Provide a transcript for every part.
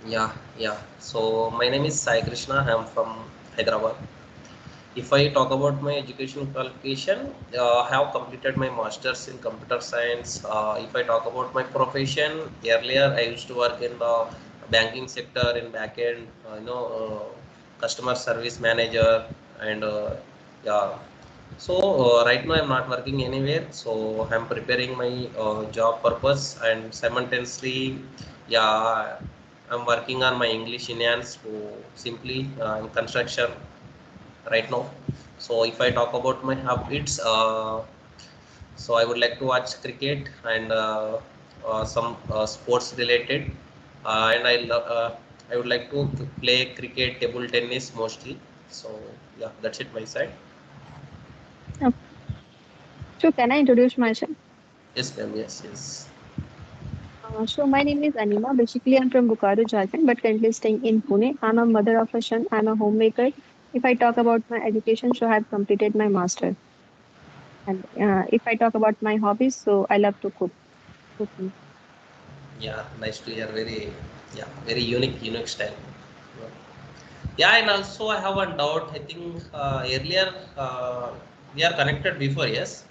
Yeah, yeah. So my name is Sai Krishna. I am from Hyderabad. If I talk about my education qualification, I have completed my masters in computer science. If I talk about my profession, earlier I used to work in the banking sector in backend, customer service manager, and yeah. So right now I'm not working anywhere. So I'm preparing my job purpose and simultaneously, yeah, I'm working on my English enhance to simply in construction right now. So if I talk about my habits, so I would like to watch cricket and some sports related, and I would like to play cricket, table tennis mostly. So yeah, that's it my side. Okay. So can I introduce myself? Yes, ma'am. Yes, yes. So my name is Anima. Basically, I'm from Bokaro, Jharkhand, but currently staying in Pune. I'm a mother of a son. I'm a homemaker. If I talk about my education, so I have completed my master. And if I talk about my hobbies, so I love to cook. Cooking. Yeah, nice to hear. Very, yeah, very unique style. Yeah, and also I have one doubt. I think earlier we are connected before. Yes,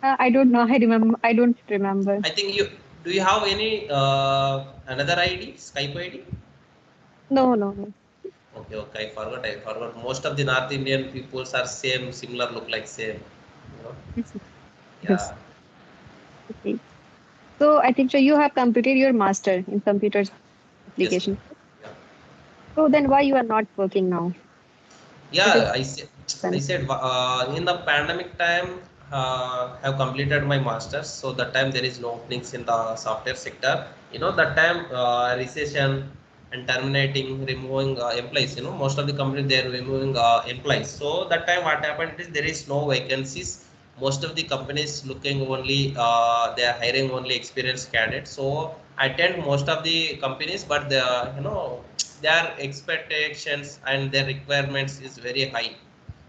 I don't know. I remember. I don't remember. I think you do. You have any another ID, Skype ID? No, no, no. Okay, okay. I forgot. I forgot. Most of the North Indian peoples are same, similar, look like same. You know? Yes. Yeah. Okay. So I think so. You have completed your master in computer Yes, ma'am. application. Yeah. So then why you are not working now? What is Yeah, I the said in the pandemic time, have completed my masters. So that time there is no openings in the software sector. You know that time recession and terminating, removing employees. You know most of the companies they are removing employees. So that time what happened is there is no vacancies. Most of the companies looking only they are hiring only experienced candidates. So I attend most of the companies, but the their expectations and their requirements is very high.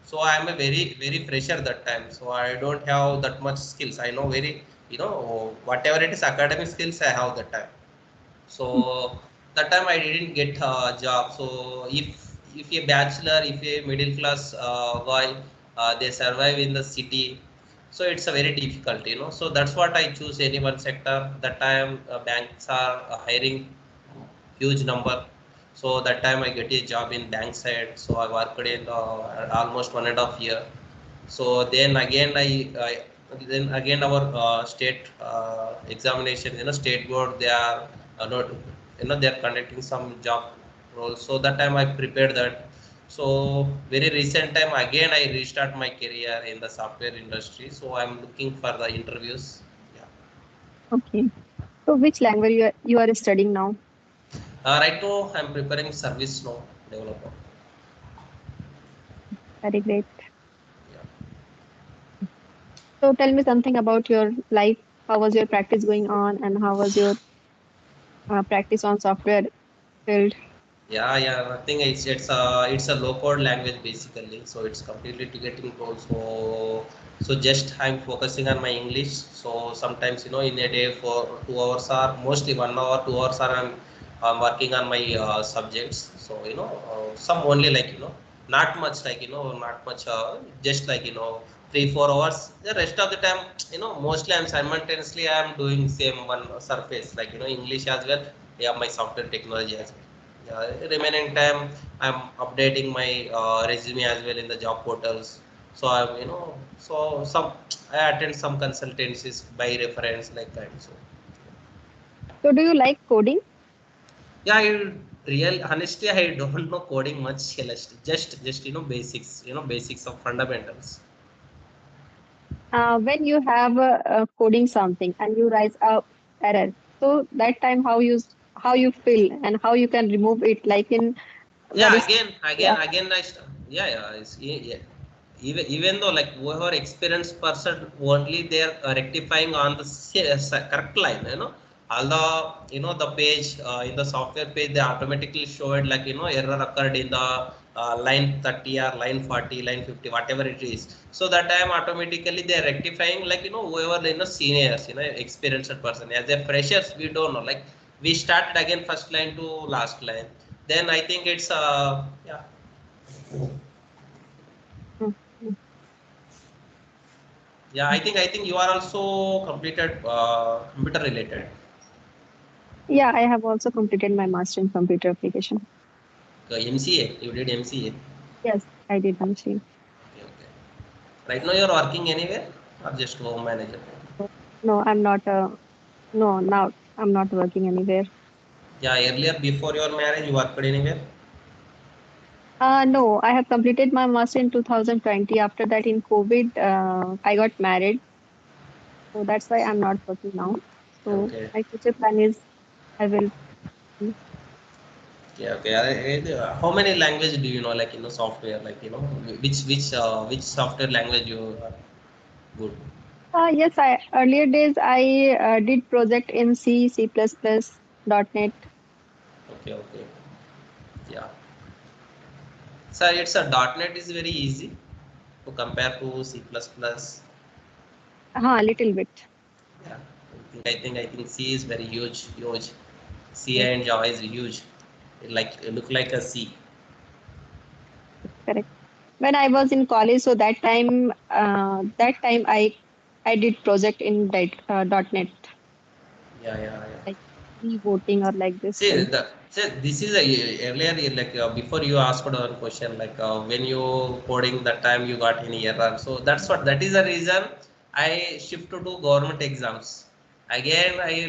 So I am a very fresher that time, so I don't have that much skills. I know very, whatever it is academic skills I have that time. So that time I didn't get a job. So if a bachelor, if a middle class boy, they survive in the city, so it's a very difficult, so that's what I choose any one sector. That time banks are hiring huge number. So that time I get a job in bank side. So I worked in almost 1.5 year. So then again our state examination, state board, they are not, they are conducting some job roles. So that time I prepared that. So very recent time again I restart my career in the software industry. So I'm looking for the interviews. Yeah. okay? So which language you are studying now? Right now I'm preparing service now developer. Very great. Yeah. So tell me something about your life. How was your practice going on, and how was your practice on software field? Yeah, yeah, nothing. It's a low code language basically. So it's completely ticketing code. So just I'm focusing on my English. So sometimes in a day for 2 hours or mostly 1 hour, 2 hours are I'm working on my subjects. So some only like not much like not much just like 3 4 hours. The rest of the time mostly I'm simultaneously I'm doing same one surface like English as well. Yeah, my software technology as well. Yeah, remaining time I'm updating my resume as well in the job portals. So I'm so some I attend some consultancies by reference like that. So So do you like coding? yeah, honestly I don't know coding much. Just basics, basics of fundamentals. When you have coding something and you write a error, so that time how you feel and how you can remove it, like in Yeah, very yeah. yeah, yeah, yeah. Even though like whoever experienced person only they're rectifying on the correct line, although the page in the software page they automatically show it like error occurred in the line 30 or line 40, line 50, whatever it is. So that time automatically they're rectifying like whoever seniors, experienced person. As a freshers we don't know like We started again first line to last line. Then I think it's yeah. Mm, mm. Yeah, I think you are also completed computer related. Yeah, I have also completed my master in computer application. MCA, you did MCA. Yes, I did mention. Okay, okay. Right now you're working anywhere or just home manager? No, I'm not. No, now I'm not working anywhere. Yeah, earlier before your marriage you worked anywhere? No, I have completed my master in 2020. After that, in COVID, I got married, so that's why I'm not working now. So Okay. my future plan is I will. Yeah, okay. How many language do you know, like software, like which software language you are good? Yes, I earlier days I did project in C, C++, .NET. Okay, okay. Yeah. So it's a .NET is very easy to compare to C++. Little bit. Yeah. I think C is very huge, huge. C Yes, and Java is huge. It look like a C. correct. When I was in college, so that time I did project in .NET, Yeah, yeah, yeah. like voting or like this See, thing. this is a earlier before you asked one question when you coding that time you got any error. So that is the reason I shifted to government exams. Again, I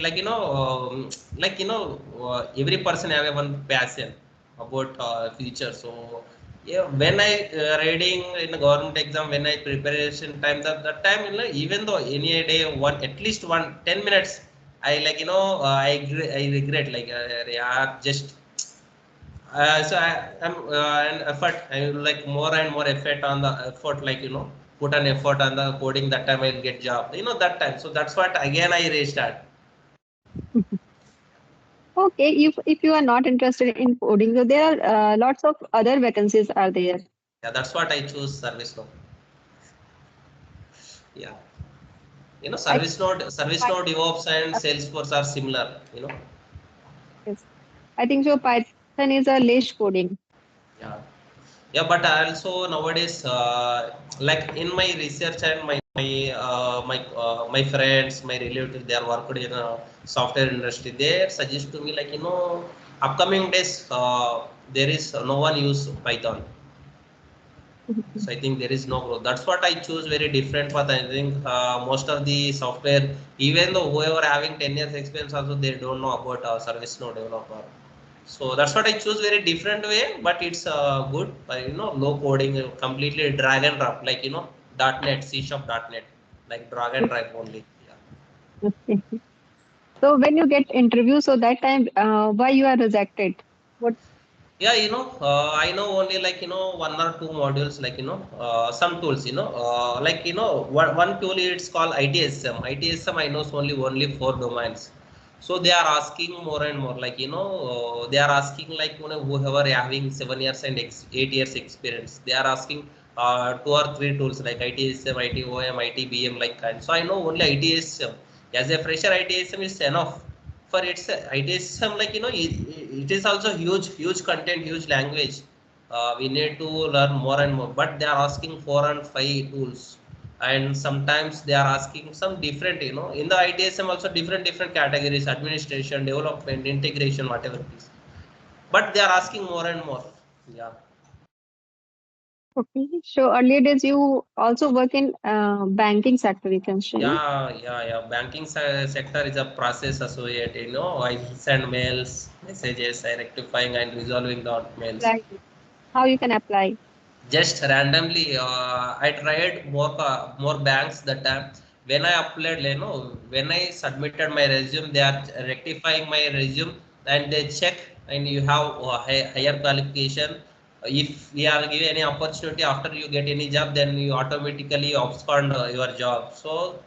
every person have a one passion about future. So yeah, when I reading in the government exam, when I preparation time that time even though any day one at least 10 minutes I I regret yeah just I'm an effort I will like more and more effort on the effort put an effort on the coding that time I'll get job that time, so that's what again I restart. Okay, if you are not interested in coding, so there are lots of other vacancies are there. Yeah, that's what I choose service node. Yeah, I service node DevOps and Salesforce are similar. yes, I think so. Python is a less coding. Yeah. Yeah, but also nowadays like in my research and my friends, my relatives, they are working in a software industry, they suggest to me upcoming days there is no one use Python. So I think there is no growth. That's what I choose very different path. I think most of the software, even though whoever having 10 years experience also they don't know about service node developer. So that's what I choose very different way, but it's good. Low coding, completely drag and drop, .NET, C Sharp .NET, like drag and drop only. Yeah. Okay. So when you get interview, so that time why you are rejected? What? Yeah, I know only one or two modules, some tools, one tool it's called ITSM. ITSM I know only four domains. So they are asking more and more, they are asking whoever having 7 years and 8 years experience, they are asking two or three tools like ITSM, ITOM, ITBM like kind. So I know only ITSM. As a fresher, ITSM is enough for its ITSM, it is also huge content, huge language. We need to learn more and more, but they are asking 4 and 5 tools, and sometimes they are asking some different, in the ITSM also different categories: administration, development, integration, whatever it is. But they are asking more and more. Yeah. Okay. So earlier days you also work in banking sector, you can say. Yeah. Banking sector is a process associate. I send mails, messages, I rectifying and resolving the mails. Apply. How you can apply? Just randomly I tried more banks that time. When I applied, when I submitted my resume, they are rectifying my resume and they check, and you have higher qualification. If we are given any opportunity after you get any job, then you automatically abscond your job. So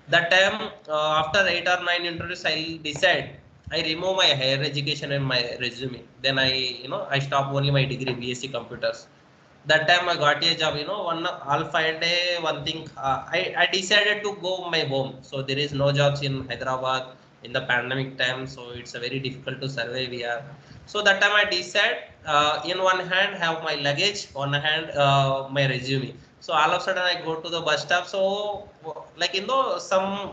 that time after 8 or 9 interviews I'll decide I remove my higher education and my resume. Then I stop only my degree BSc computers. That time I got a job, I'll find one thing. I decided to go my home. So there is no jobs in Hyderabad. in the pandemic time, so it's a very difficult to survive here. So that time I decide, in one hand have my luggage, one hand my resume. So all of a sudden I go to the bus stop. So like some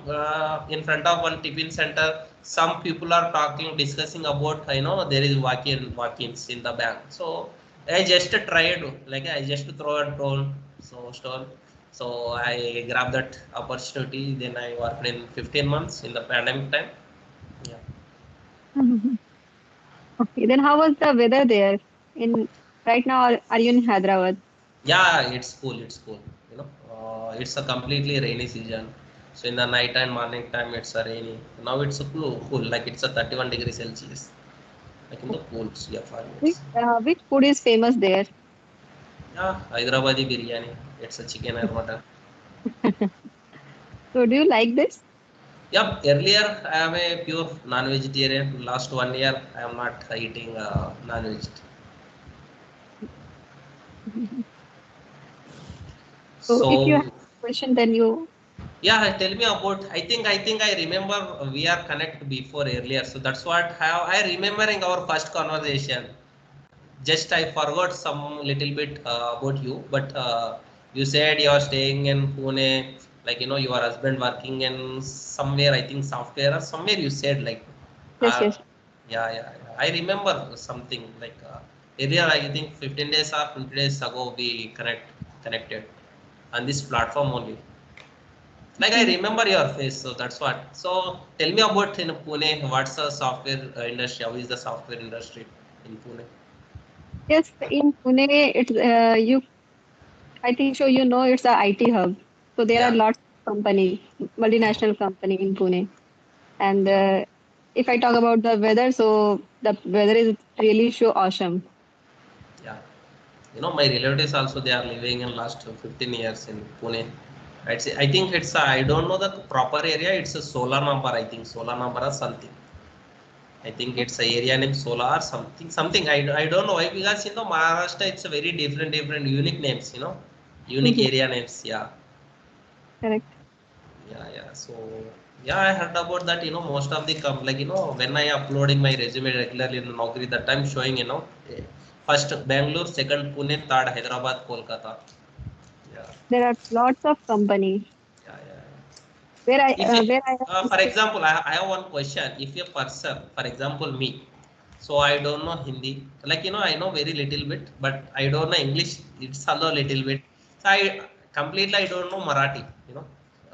in front of one tiffin center, some people are talking, discussing about there is walk-ins in the bank. So I just tried, like I just throw a stone. So I grabbed that opportunity. Then I worked in 15 months in the pandemic time. Yeah. Mhm. Okay, then how was the weather there? In right now, are you in Hyderabad? Yeah, it's cool. It's cool. It's a completely rainy season. So in the night and morning time, it's a rainy. Now it's a cool. Like it's a 31 degrees Celsius. Like in the pools, yeah, for years. Which food is famous there? Yeah, Hyderabadi biryani. It's a chicken and mutton. So do you like this? Yep. Earlier, I am a pure non-vegetarian. Last 1 year, I am not eating non-veg. Mhm. So if you have So a question, then you yeah, tell me about. I think I remember we are connect before earlier. So that's what how I remembering our first conversation. Just I forgot some little bit about you, but you said you are staying in Pune, like your husband working in somewhere. I think software or somewhere. You said like, yes, uh, yes. yeah. I remember something like earlier. I think 15 days or 20 days ago we connected on this platform only. Like I Mhm. remember your face, so that's what. So tell me about in Pune. What's the software industry? How is the software industry in Pune? Yes, in Pune, it's you. I think so. You know, it's a IT hub. So there are Yeah, lots of company, multinational company in Pune. And yeah, if I talk about the weather, so the weather is really so awesome. yeah. My relatives also they are living in last 15 years in Pune. I think it's I don't know the proper area. It's a solar number. I think solar number or something. I think it's a area name solar or something. I don't know why because Maharashtra it's a very different unique names. Unique Mhm. area names. Yeah. Correct. Yeah. So yeah, I heard about that. Most of the like when I uploading my resume regularly in Naukri, that I'm showing eh, first Bangalore, second Pune, third Hyderabad, Kolkata. Yeah, There are lots of company yeah. If where I for have example, I have one question. If a person, for example, me, so I don't know Hindi, like I know very little bit, but I don't know English. It's also little bit. So I don't know Marathi.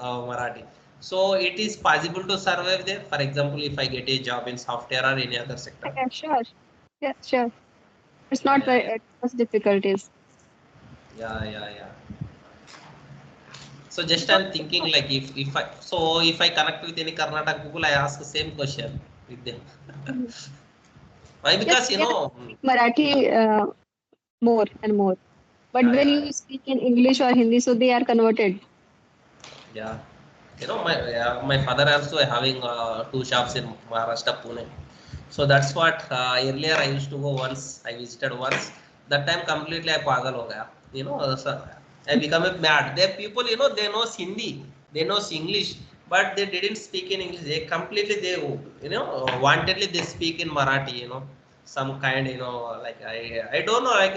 Marathi. So it is possible to survive there. For example, if I get a job in software or any other sector. yeah, sure. Yeah, sure. It's Yeah, not yeah, very yeah, much difficulties. yeah. So just Because I'm thinking like if I connect with any Karnataka people, I ask the same question with them. Mhm. Why? Yes, Because they are speaking Marathi more and more. But when yeah. you speak in English or Hindi, so they are converted. Yeah. My father also having two shops in Maharashtra, Pune. So that's what earlier I used to go once. I visited once. That time completely I pagal ho gaya. So I become a mad. There people, they know Hindi, they know English, but they didn't speak in English. They completely wantedly they speak in Marathi. Some kind, like I don't know, like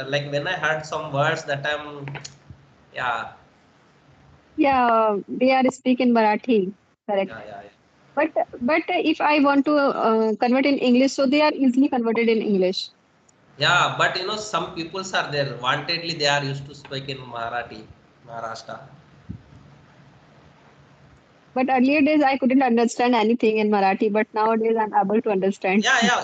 like when I heard some words that time, yeah, Yeah, they are speaking Marathi. Correct. yeah. But if I want to convert in English, so they are easily converted in English. Yeah, but some peoples are there. Wantedly, they are used to speak in Marathi, Maharashtra. But earlier days, I couldn't understand anything in Marathi, but nowadays I'm able to understand. Yeah.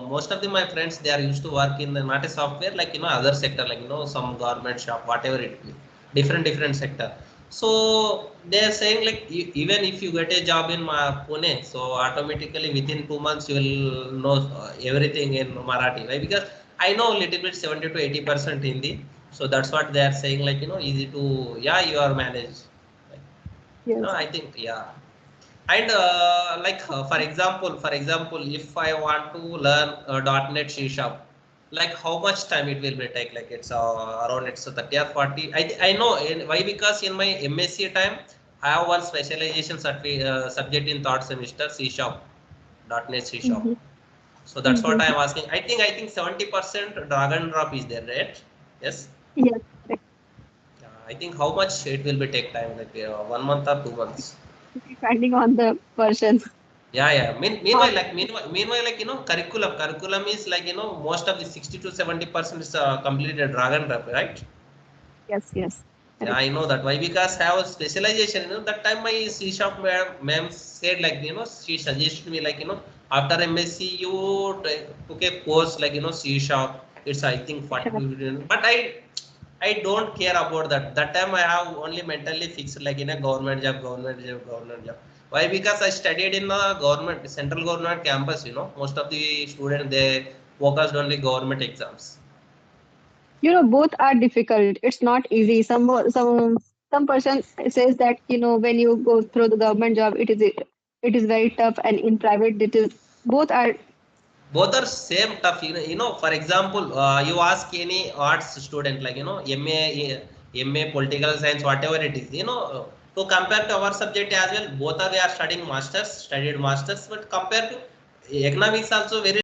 Most of my friends they are used to work in the not a software like other sector like some government shop whatever it be different sector. So they are saying like even if you get a job in Pune, so automatically within 2 months you will know everything in Marathi, right? Because I know a little bit 70 to 80% Hindi, so that's what they are saying like easy to yeah you are managed. Like, Yes. I think yeah. And like for example, if I want to learn .NET C sharp, like how much time it will be take? Like it's around it's 30 or 40. I know why because in my MSc time I have one specialization subject in third semester, C sharp, .NET C sharp. Mm-hmm. So that's what I Mm-hmm. am asking. I think 70% drag and drop is there, right? Yes. Yes, correct. I think how much it will be take time, like 1 month or 2 months. Depending on the person. Yeah, yeah. How Meanwhile, like curriculum is like most of the 60 to 70% is completed drag and drop, right? yes, yes. Yeah, Correct. I know that. Why? Because I have a specialization. That time my C sharp ma'am said like she suggested me like after MSc you took a course like C sharp. It's I think 40 Sure. to 50, but I don't care about that. That time I have only mentally fixed like in a government job, government job, government job. Why? Because I studied in a government, central government campus. Most of the students they focused only government exams. Both are difficult. It's not easy. Some person says that when you go through the government job, it is very tough, and in private it is both are. Both are same tough. For example, you ask any arts student like ma political science, whatever it is, to compare to our subject as well, both are we are studying masters, studied masters, but compared to economics also very